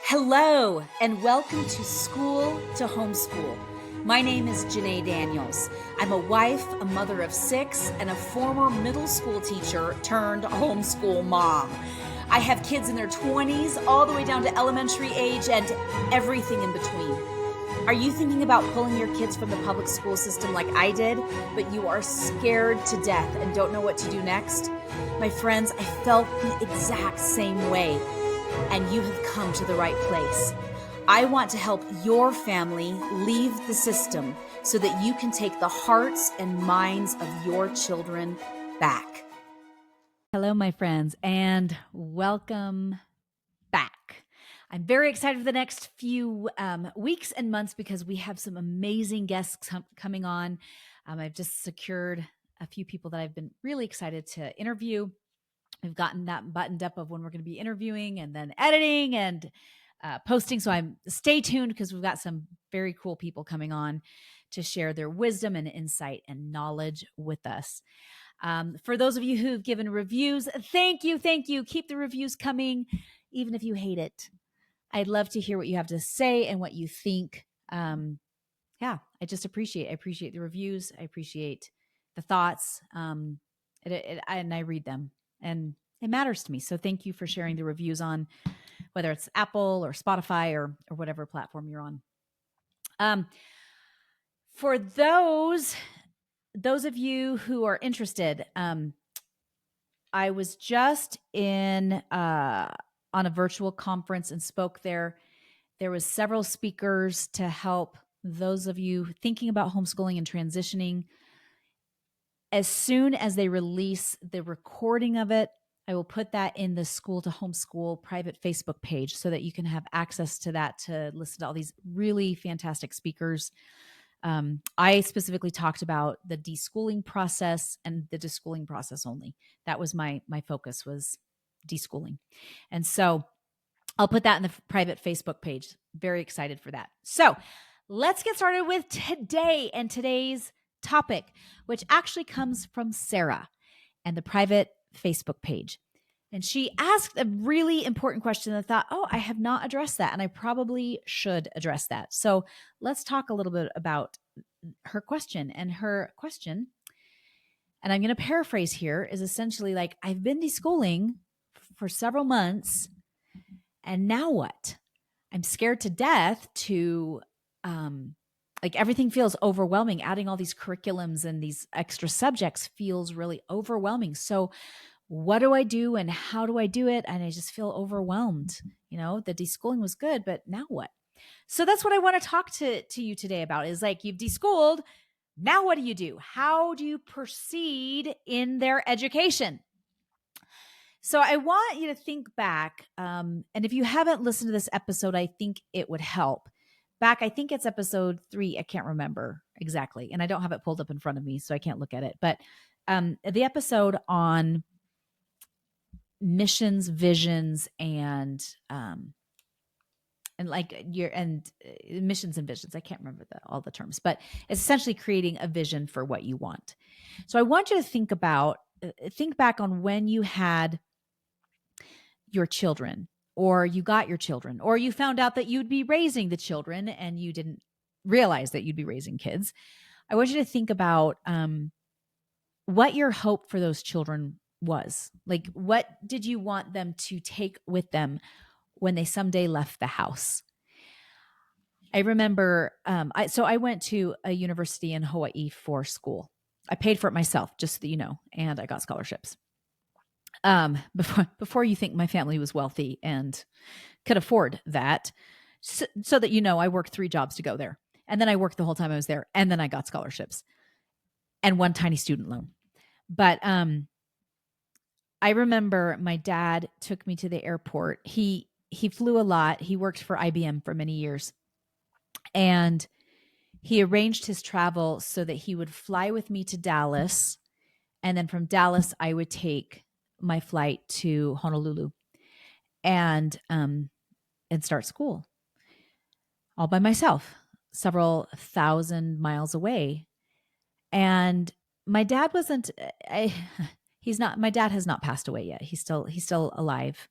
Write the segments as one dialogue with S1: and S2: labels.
S1: Hello, and welcome to School to Homeschool. My name is Janae Daniels. I'm a wife, a mother of 6, and a former middle school teacher turned homeschool mom. I have kids in their 20s all the way down to elementary age and everything in between. Are you thinking about pulling your kids from the public school system like I did, but you are scared to death and don't know what to do next? My friends, I felt the exact same way. And you have come to the right place. I want to help your family leave the system so that you can take the hearts and minds of your children back. Hello, my friends, and welcome back. I'm very excited for the next few weeks and months because we have some amazing guests coming on. I've just secured a few people that I've been really excited to interview. We've gotten that buttoned up of when we're going to be interviewing and then editing and posting. So stay tuned because we've got some very cool people coming on to share their wisdom and insight and knowledge with us. For those of you who've given reviews, thank you. Keep the reviews coming, even if you hate it. I'd love to hear what you have to say and what you think. I just appreciate the reviews. I appreciate the thoughts. And I read them. And it matters to me. So thank you for sharing the reviews on whether it's Apple or Spotify or whatever platform you're on. For those of you who are interested, I was just on a virtual conference and spoke there. There was several speakers to help those of you thinking about homeschooling and transitioning. As soon as they release the recording of it, I will put that in the School to Homeschool private Facebook page so that you can have access to that to listen to all these really fantastic speakers. I specifically talked about the deschooling process and the deschooling process only. That was my focus, was deschooling. And so I'll put that in the private Facebook page. Very excited for that. So let's get started with today and today's topic, which actually comes from Sarah and the private Facebook page. And she asked a really important question. I thought, I have not addressed that, and I probably should address that. So let's talk a little bit about her question. And her question, and I'm going to paraphrase here, is essentially like, I've been deschooling for several months, and now what? I'm scared to death to everything feels overwhelming. Adding all these curriculums and these extra subjects feels really overwhelming. So what do I do and how do I do it? And I just feel overwhelmed. The deschooling was good, but now what? So that's what I want to talk to you today about, is like, you've deschooled. Now what do you do? How do you proceed in their education? So I want you to think back. And if you haven't listened to this episode, I think it would help. Back, I think it's episode 3. I can't remember exactly. And I don't have it pulled up in front of me, so I can't look at it. But the episode on missions, visions, and missions and visions. I can't remember all the terms, but it's essentially creating a vision for what you want. So I want you to think back on when you had your children, or you got your children, or you found out that you'd be raising the children and you didn't realize that you'd be raising kids. I want you to think about what your hope for those children was. Like, what did you want them to take with them when they someday left the house? I remember, I went to a university in Hawaii for school. I paid for it myself, just so that you know, and I got scholarships. Before you think my family was wealthy and could afford that, so that you know, I worked 3 jobs to go there. And then I worked the whole time I was there. And then I got scholarships and one tiny student loan. But I remember my dad took me to the airport. He flew a lot. He worked for IBM for many years. And he arranged his travel so that he would fly with me to Dallas. And then from Dallas, I would take my flight to Honolulu and start school all by myself, several thousand miles away. And my dad my dad has not passed away yet. He's still alive.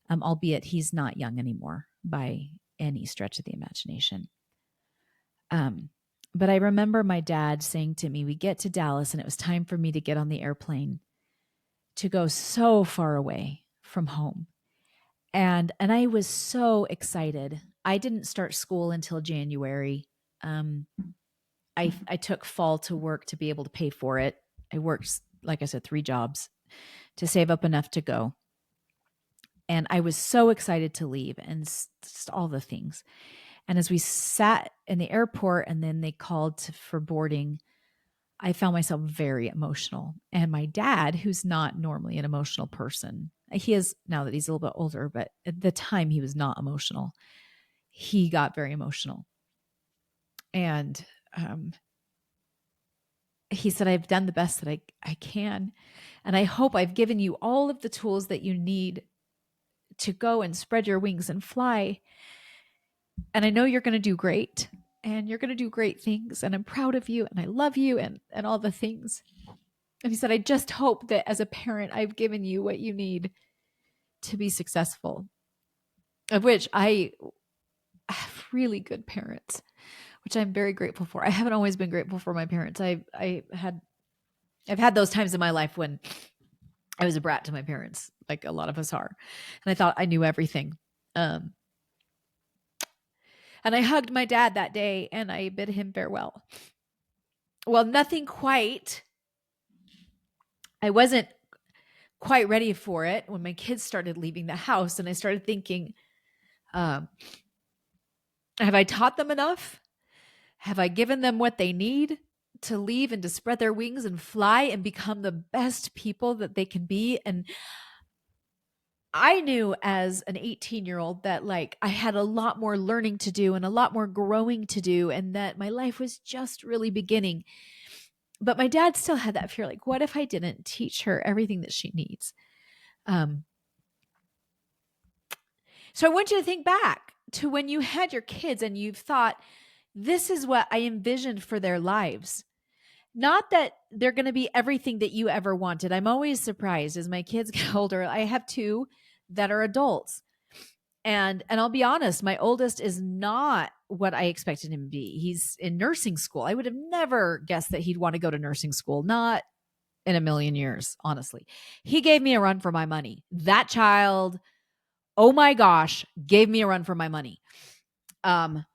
S1: albeit he's not young anymore by any stretch of the imagination. But I remember my dad saying to me, we get to Dallas and it was time for me to get on the airplane to go so far away from home. And I was so excited. I didn't start school until January. I took fall to work to be able to pay for it. I worked, like I said, 3 jobs to save up enough to go. And I was so excited to leave and just all the things. And as we sat in the airport and then they called for boarding, I found myself very emotional. And my dad, who's not normally an emotional person, he is now that he's a little bit older, but at the time he was not emotional. He got very emotional. And he said, I've done the best that I can. And I hope I've given you all of the tools that you need to go and spread your wings and fly. And I know you're going to do great and you're going to do great things. And I'm proud of you and I love you and all the things. And he said, I just hope that as a parent, I've given you what you need to be successful, of which I have really good parents, which I'm very grateful for. I haven't always been grateful for my parents. I've had those times in my life when I was a brat to my parents, like a lot of us are. And I thought I knew everything. And I hugged my dad that day and I bid him farewell. Well, nothing quite. I wasn't quite ready for it when my kids started leaving the house and I started thinking, have I taught them enough? Have I given them what they need to leave and to spread their wings and fly and become the best people that they can be? And I knew as an 18-year-old that like I had a lot more learning to do and a lot more growing to do and that my life was just really beginning. But my dad still had that fear, like, what if I didn't teach her everything that she needs? So I want you to think back to when you had your kids and you've thought, this is what I envisioned for their lives. Not that they're going to be everything that you ever wanted. I'm always surprised as my kids get older. I have 2 that are adults. And I'll be honest, my oldest is not what I expected him to be. He's in nursing school. I would have never guessed that he'd want to go to nursing school. Not in a million years, honestly. He gave me a run for my money. That child, oh my gosh, gave me a run for my money. And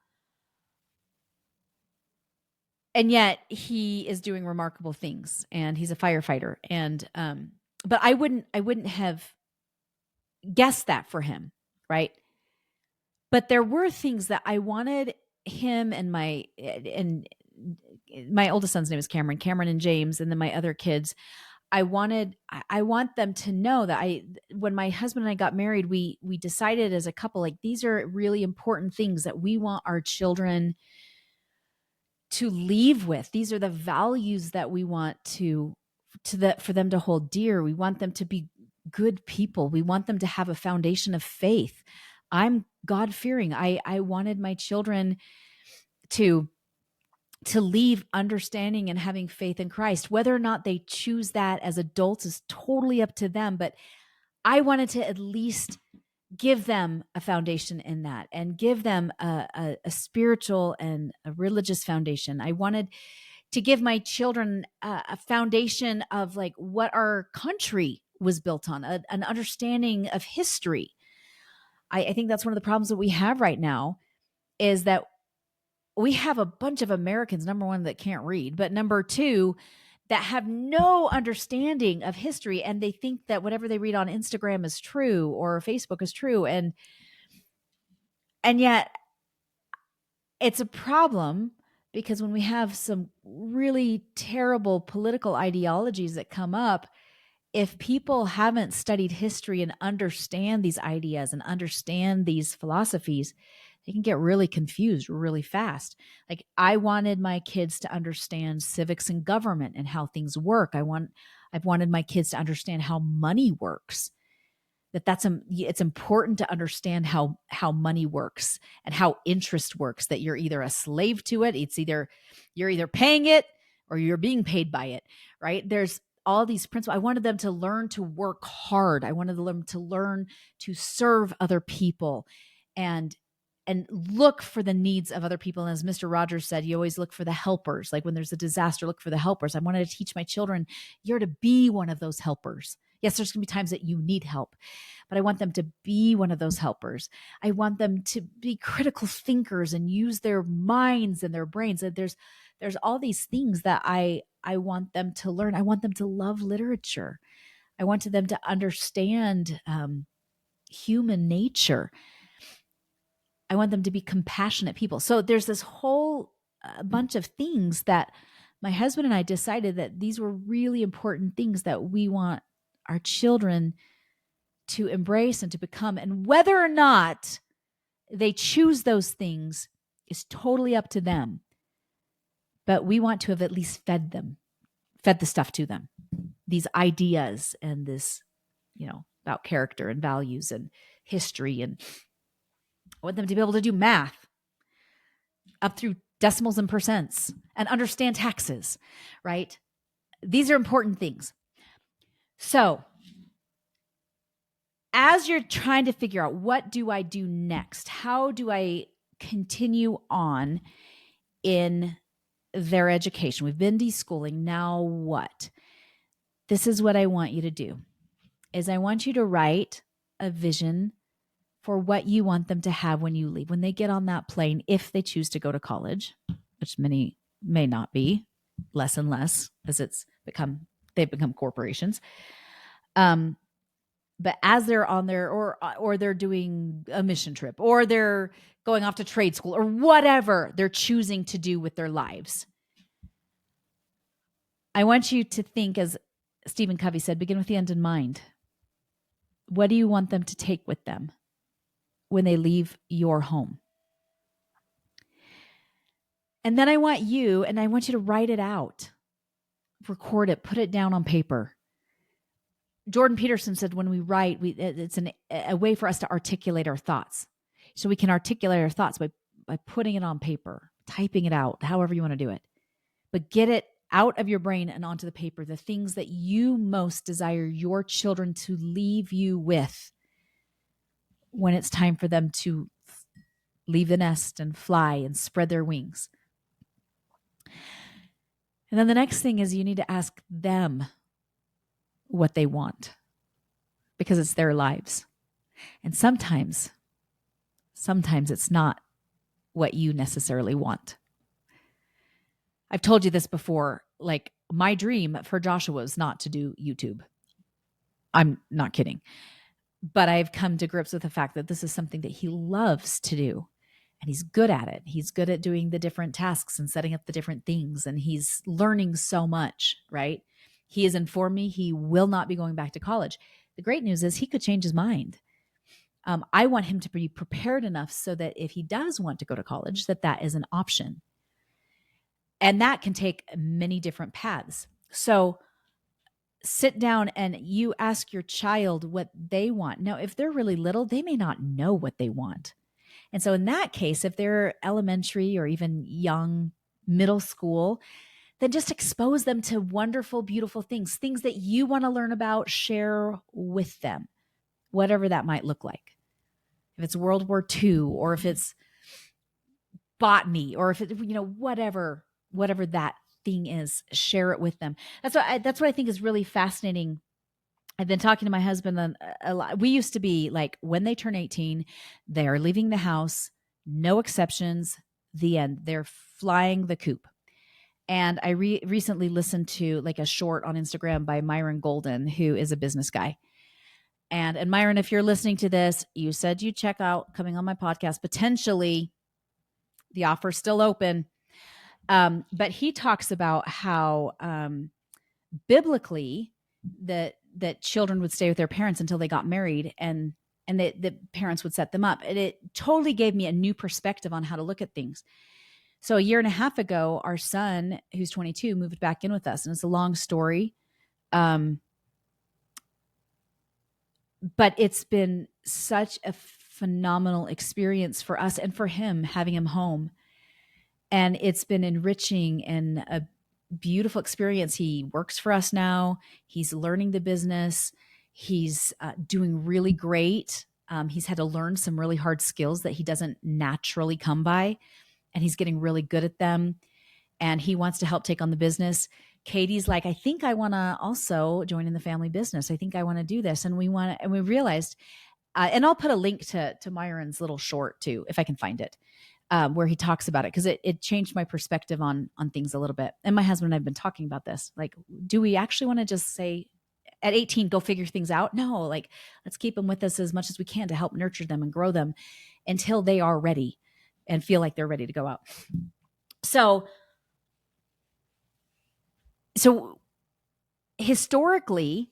S1: yet he is doing remarkable things and he's a firefighter. And but I wouldn't have guessed that for him, right? But there were things that I wanted him and my oldest son's name is Cameron and James, and then my other kids. I want them to know that when my husband and I got married, we decided as a couple, like, these are really important things that we want our children to leave with. These are the values that we want for them to hold dear. We want them to be good people. We want them to have a foundation of faith. I'm God-fearing. I wanted my children to leave understanding and having faith in Christ. Whether or not they choose that as adults is totally up to them. But I wanted to at least give them a foundation in that and give them a spiritual and a religious foundation. I wanted to give my children a foundation of like what our country was built on, an understanding of history. I think that's one of the problems that we have right now is that we have a bunch of Americans, number one, that can't read, but number two, that have no understanding of history. And they think that whatever they read on Instagram is true or Facebook is true. And yet it's a problem because when we have some really terrible political ideologies that come up, if people haven't studied history and understand these ideas and understand these philosophies, they can get really confused really fast. Like, I wanted my kids to understand civics and government and how things work. I've wanted my kids to understand how money works. It's important to understand how money works and how interest works, that you're either a slave to it. You're either paying it or you're being paid by it, right? There's all these principles. I wanted them to learn to work hard. I wanted them to learn to serve other people and look for the needs of other people. And as Mr. Rogers said, you always look for the helpers. Like when there's a disaster, look for the helpers. I wanted to teach my children, you're to be one of those helpers. Yes, there's going to be times that you need help, but I want them to be one of those helpers. I want them to be critical thinkers and use their minds and their brains. And there's all these things that I want them to learn. I want them to love literature. I wanted them to understand human nature. I want them to be compassionate people. So there's this whole bunch of things that my husband and I decided that these were really important things that we want our children to embrace and to become. And whether or not they choose those things is totally up to them. But we want to have at least fed the stuff to them, these ideas and this, about character and values and history. And I want them to be able to do math up through decimals and percents and understand taxes, right? These are important things. So as you're trying to figure out, what do I do next? How do I continue on in their education? We've been deschooling. Now what? This is what I want you to do, is I want you to write a vision for what you want them to have when you leave, when they get on that plane, if they choose to go to college, which many may not be, less and less as they've become corporations. But as they're on there, or they're doing a mission trip, or they're going off to trade school, or whatever they're choosing to do with their lives, I want you to think, as Stephen Covey said, begin with the end in mind. What do you want them to take with them when they leave your home? And then I want you to write it out, record it, put it down on paper. Jordan Peterson said, when we write, it's a way for us to articulate our thoughts. So we can articulate our thoughts by putting it on paper, typing it out, however you want to do it. But get it out of your brain and onto the paper, the things that you most desire your children to leave you with when it's time for them to leave the nest and fly and spread their wings. And then the next thing is, you need to ask them what they want, because it's their lives. And sometimes it's not what you necessarily want. I've told you this before, like my dream for Joshua is not to do YouTube. I'm not kidding. But I've come to grips with the fact that this is something that he loves to do. And he's good at it. He's good at doing the different tasks and setting up the different things. And he's learning so much, right? He has informed me he will not be going back to college. The great news is he could change his mind. I want him to be prepared enough so that if he does want to go to college, that is an option. And that can take many different paths. So sit down and you ask your child what they want. Now, if they're really little, they may not know what they want. And so in that case, if they're elementary or even young, middle school, then just expose them to wonderful, beautiful things that you want to learn about, share with them, whatever that might look like. If it's World War II, or if it's botany, or if it, whatever that thing is, share it with them. That's what I think is really fascinating. I've been talking to my husband a lot. We used to be like, when they turn 18, they're leaving the house, no exceptions, the end. They're flying the coop. And I recently listened to like a short on Instagram by Myron Golden, who is a business guy. And Myron, if you're listening to this, you said you check out coming on my podcast. Potentially, the offer's still open. But he talks about how biblically that children would stay with their parents until they got married, and that the parents would set them up. And it totally gave me a new perspective on how to look at things. So a year and a half ago, our son, who's 22, moved back in with us. And it's a long story. But it's been such a phenomenal experience for us and for him, having him home. And it's been enriching in beautiful experience. He works for us now. He's learning the business. He's doing really great. He's had to learn some really hard skills that he doesn't naturally come by, and he's getting really good at them. And he wants to help take on the business. Katie's like, I think I want to also join in the family business. I think I want to do this. And we realized, and I'll put a link to Myron's little short too, if I can find it, where he talks about it, because it changed my perspective on things a little bit. And my husband and I have been talking about this. Like, do we actually want to just say at 18, go figure things out? No, like, let's keep them with us as much as we can to help nurture them and grow them until they are ready and feel like they're ready to go out. So historically,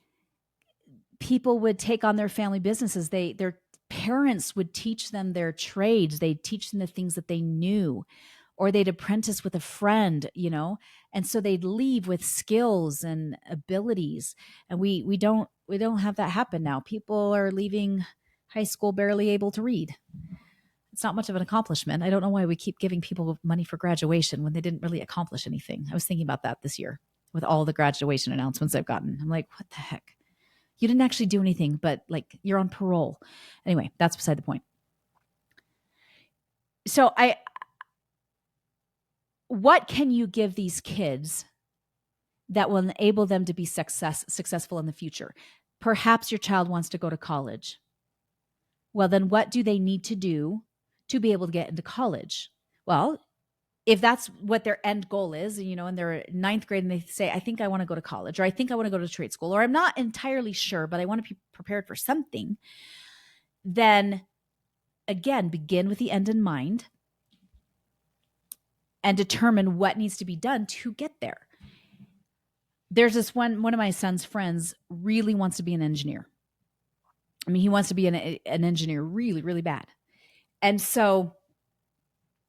S1: people would take on their family businesses. Their parents would teach them their trades. They'd teach them the things that they knew, or they'd apprentice with a friend, and so they'd leave with skills and abilities. And we don't have that happen now. People are leaving high school barely able to read. It's not much of an accomplishment. I don't know why we keep giving people money for graduation when they didn't really accomplish anything. I was thinking about that this year with all the graduation announcements I've gotten. I'm like, what the heck? You didn't actually do anything, but like, you're on parole. Anyway, that's beside the point. So what can you give these kids that will enable them to be successful in the future? Perhaps your child wants to go to college. Well, then what do they need to do to be able to get into college? Well, if that's what their end goal is, and they're ninth grade and they say, I think I want to go to college, or I think I want to go to trade school, or I'm not entirely sure, but I want to be prepared for something, then again, begin with the end in mind and determine what needs to be done to get there. There's this one of my son's friends really wants to be an engineer. I mean, he wants to be an engineer really, really bad. And so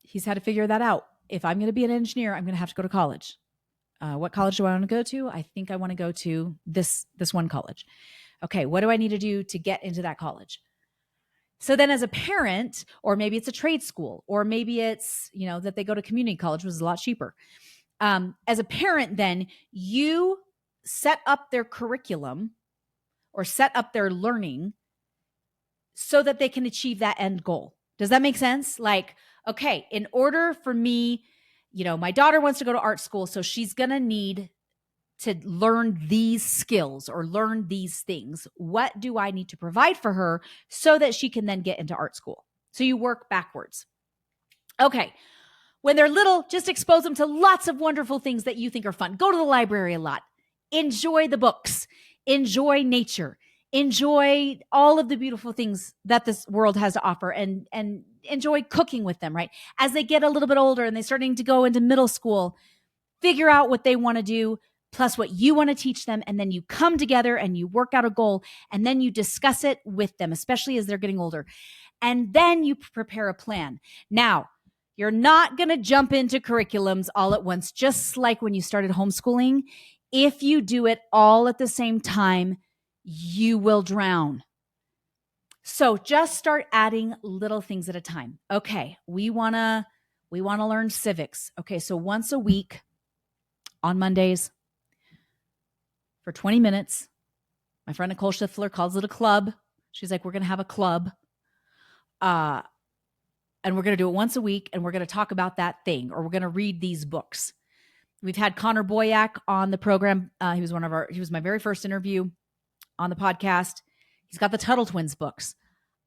S1: he's had to figure that out. If I'm going to be an engineer, I'm going to have to go to college. What college do I want to go to? I think I want to go to this one college. Okay, what do I need to do to get into that college? So then as a parent, or maybe it's a trade school, or maybe it's, that they go to community college, which is a lot cheaper. As a parent, then you set up their curriculum or set up their learning so that they can achieve that end goal. Does that make sense? Like, okay, in order for me, my daughter wants to go to art school, so she's going to need to learn these skills or learn these things. What do I need to provide for her so that she can then get into art school? So you work backwards. Okay. When they're little, just expose them to lots of wonderful things that you think are fun. Go to the library a lot. Enjoy the books. Enjoy nature. Enjoy all of the beautiful things that this world has to offer, and enjoy cooking with them, right? As they get a little bit older and they're starting to go into middle school, figure out what they want to do, plus what you want to teach them. And then you come together and you work out a goal, and then you discuss it with them, especially as they're getting older. And then you prepare a plan. Now, you're not going to jump into curriculums all at once, just like when you started homeschooling. If you do it all at the same time, you will drown. So just start adding little things at a time. Okay, we want to learn civics. Okay, so once a week on Mondays for 20 minutes, my friend Nicole Schiffler calls it a club. She's like, we're going to have a club. And we're going to do it once a week, and we're going to talk about that thing, or we're going to read these books. We've had Connor Boyack on the program. He was my very first interview on the podcast. He's got the Tuttle Twins books.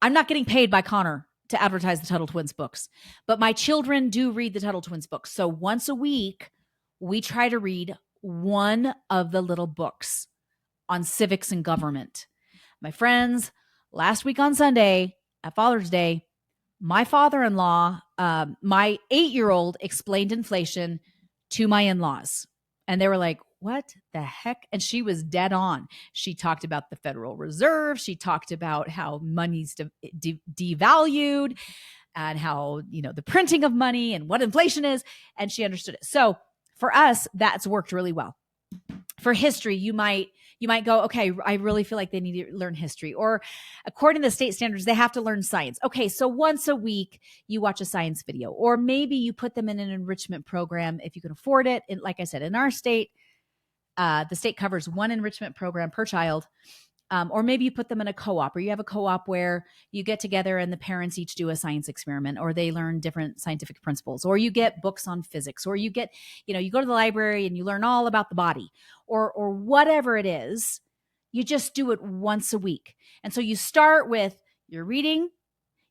S1: I'm not getting paid by Connor to advertise the Tuttle Twins books, but my children do read the Tuttle Twins books. So once a week, we try to read one of the little books on civics and government. My friends, last week on Sunday at Father's Day, my father-in-law, my 8-year-old explained inflation to my in-laws. And they were like, what the heck? And she was dead on. She talked about the Federal Reserve. She talked about how money's devalued, and how, the printing of money and what inflation is. And she understood it. So for us, that's worked really well. For history, you might go, okay, I really feel like they need to learn history. Or according to the state standards, they have to learn science. Okay, so once a week, you watch a science video. Or maybe you put them in an enrichment program if you can afford it. And like I said, in our state, the state covers one enrichment program per child. Or maybe you put them in a co-op, or you have a co-op where you get together and the parents each do a science experiment, or they learn different scientific principles, or you get books on physics, or you get, you go to the library and you learn all about the body, or whatever it is. You just do it once a week. And so you start with your reading,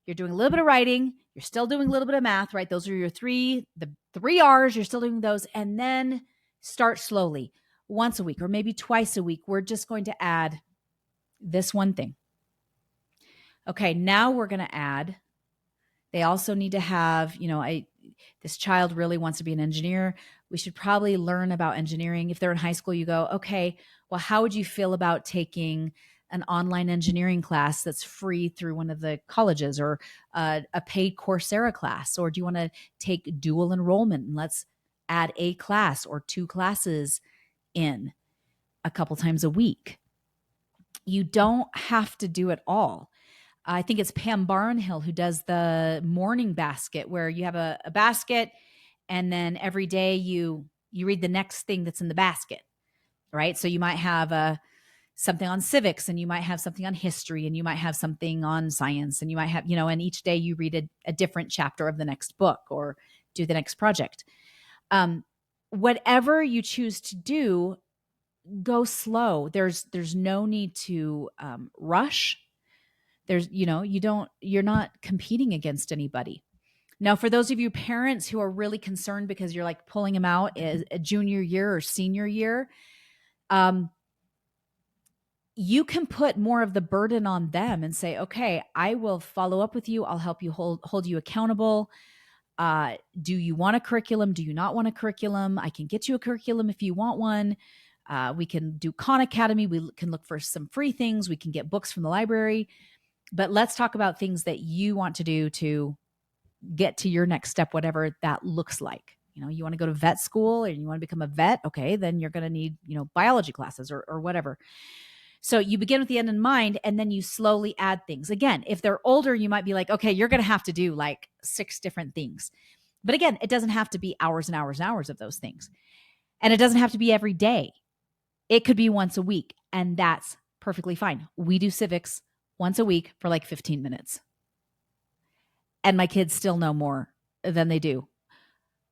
S1: you're doing a little bit of writing, you're still doing a little bit of math, right? Those are your the 3 R's, you're still doing those. And then start slowly, once a week, or maybe twice a week. We're just going to add this one thing. Okay, now we're going to add, they also need to have, this child really wants to be an engineer. We should probably learn about engineering. If they're in high school, you go, okay, well, how would you feel about taking an online engineering class that's free through one of the colleges, or a paid Coursera class? Or do you want to take dual enrollment and let's add a class or 2 classes in a couple times a week? You don't have to do it all. I think it's Pam Barnhill who does the morning basket, where you have a basket, and then every day you read the next thing that's in the basket, right? So you might have something on civics, and you might have something on history, and you might have something on science, and you might have, and each day you read a different chapter of the next book or do the next project. Whatever you choose to do, go slow. There's no need to rush. You're not competing against anybody. Now, for those of you parents who are really concerned because you're like pulling them out as a junior year or senior year, you can put more of the burden on them and say, okay, I will follow up with you. I'll help you hold you accountable. Do you want a curriculum? Do you not want a curriculum? I can get you a curriculum if you want one. We can do Khan Academy. We can look for some free things. We can get books from the library. But let's talk about things that you want to do to get to your next step, whatever that looks like. You want to go to vet school and you want to become a vet. Okay, then you're going to need, biology classes or whatever. So you begin with the end in mind, and then you slowly add things. Again, if they're older, you might be like, okay, you're going to have to do like 6 different things. But again, it doesn't have to be hours and hours and hours of those things. And it doesn't have to be every day. It could be once a week, and that's perfectly fine. We do civics once a week for like 15 minutes. And my kids still know more than they do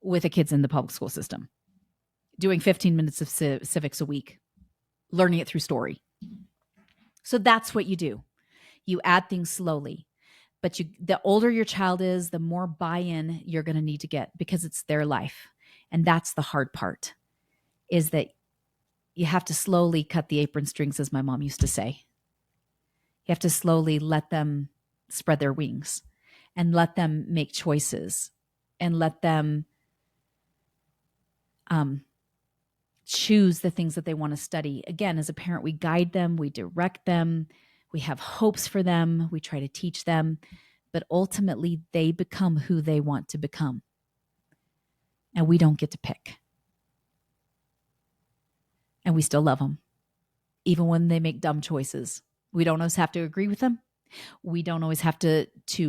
S1: with the kids in the public school system. Doing 15 minutes of civics a week, learning it through story. So that's what you do. You add things slowly. But the older your child is, the more buy-in you're going to need to get, because it's their life. And that's the hard part, is that you have to slowly cut the apron strings, as my mom used to say. You have to slowly let them spread their wings and let them make choices and let them choose the things that they want to study. Again, as a parent, we guide them, we direct them, we have hopes for them, we try to teach them, but ultimately they become who they want to become. And we don't get to pick. And we still love them, even when they make dumb choices. We don't always have to agree with them. We don't always have to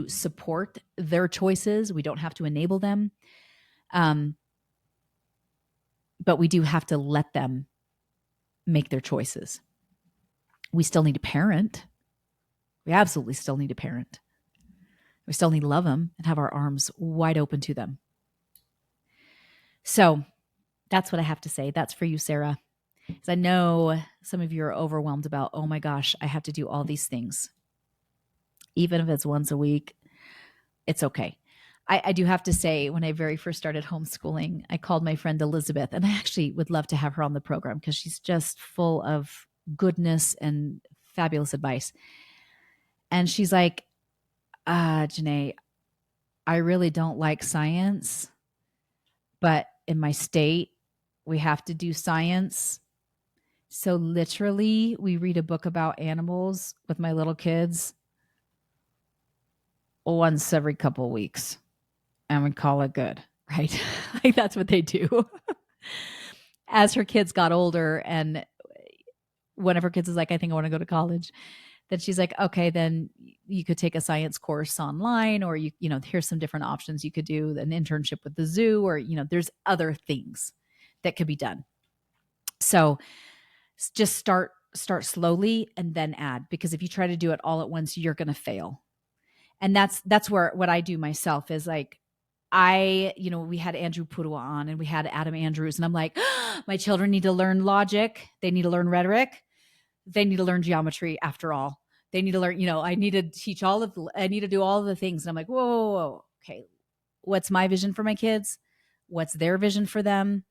S1: support their choices. We don't have to enable them. But we do have to let them make their choices. We still need to parent. We absolutely still need to parent. We still need to love them and have our arms wide open to them. So that's what I have to say. That's for you, Sarah. Because I know some of you are overwhelmed about, oh my gosh, I have to do all these things. Even if it's once a week, it's okay. I do have to say, when I very first started homeschooling, I called my friend Elizabeth, and I actually would love to have her on the program because she's just full of goodness and fabulous advice. And she's like, Janae, I really don't like science, but in my state, we have to do science. So literally, we read a book about animals with my little kids once every couple of weeks, and we call it good, right? Like, that's what they do.
S2: as her kids got older and one of her kids is like, I think I want to go to college, that she's like, okay, then you could take a science course online, or here's some different options. You could do an internship with the zoo, or, there's other things that could be done. So just start slowly and then add, because if you try to do it all at once, you're going to fail. And that's where what I do myself is like, we had Andrew Purua on and we had Adam Andrews, and I'm like, my children need to learn logic. They need to learn rhetoric. They need to learn geometry after all. They need to learn, I need to teach I need to do all of the things. And I'm like, whoa. Okay. What's my vision for my kids? What's their vision for them?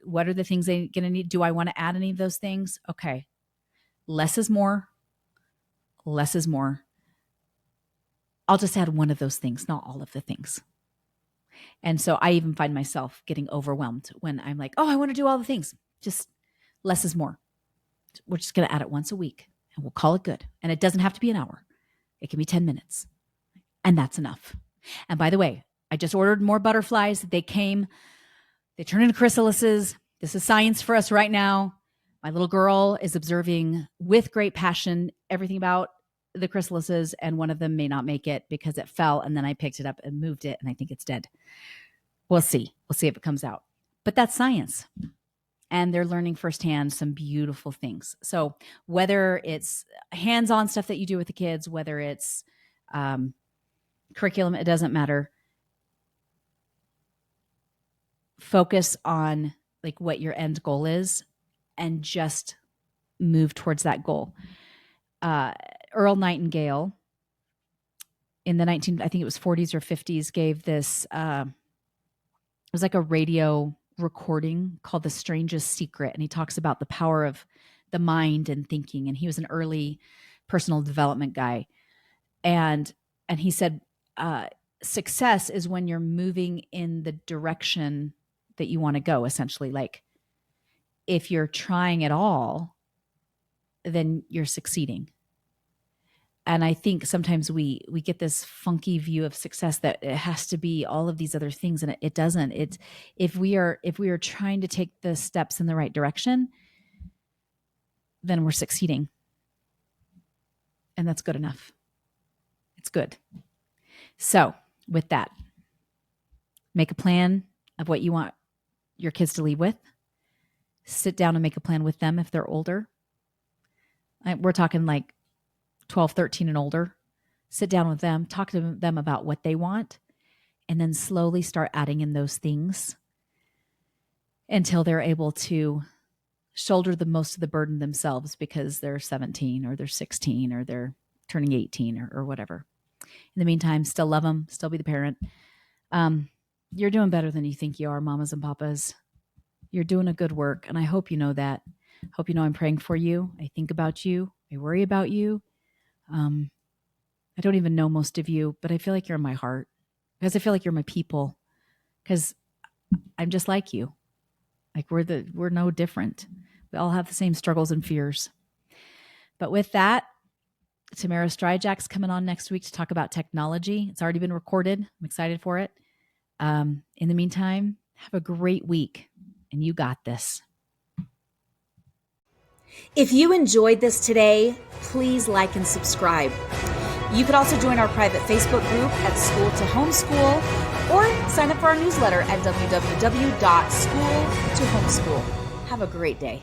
S2: What are the things they're going to need? Do I want to add any of those things? Okay. Less is more. Less is more. I'll just add one of those things, not all of the things. And so I even find myself getting overwhelmed when I'm like, oh, I want to do all the things. Just less is more. We're just going to add it once a week and we'll call it good. And it doesn't have to be an hour. It can be 10 minutes. And that's enough. And by the way, I just ordered more butterflies. They came, they turn into chrysalises. This is science for us right now. My little girl is observing with great passion everything about the chrysalises, and one of them may not make it because it fell, and then I picked it up and moved it, and I think it's dead. We'll see. We'll see if it comes out. But that's science. And they're learning firsthand some beautiful things. So whether it's hands-on stuff that you do with the kids, whether it's curriculum, it doesn't matter. Focus on like what your end goal is and just move towards that goal. Earl Nightingale in the I think it was 40s or 50s, gave this, it was like a radio recording called The Strangest Secret. And he talks about the power of the mind and thinking. And he was an early personal development guy. And he said, success is when you're moving in the direction that you want to go, essentially. Like if you're trying at all, then you're succeeding. And I think sometimes we get this funky view of success that it has to be all of these other things, and it doesn't. It's if we are trying to take the steps in the right direction, then we're succeeding. And that's good enough. It's good. So with that, make a plan of what you want your kids to leave with. Sit down and make a plan with them if they're older. We're talking like 12, 13 and older. Sit down with them, talk to them about what they want, and then slowly start adding in those things until they're able to shoulder the most of the burden themselves because they're 17 or they're 16 or they're turning 18 or whatever. In the meantime, still love them, still be the parent. You're doing better than you think you are, mamas and papas. You're doing a good work, and I hope you know that. Hope you know I'm praying for you. I think about you. I worry about you. I don't even know most of you, but I feel like you're in my heart because I feel like you're my people, because I'm just like you. Like we're no different. We all have the same struggles and fears. But with that, Tamara Stryjak's coming on next week to talk about technology. It's already been recorded. I'm excited for it. In the meantime, have a great week, and you got this.
S1: If you enjoyed this today, please like and subscribe. You could also join our private Facebook group at School to Homeschool, or sign up for our newsletter at www.schooltohomeschool. Have a great day.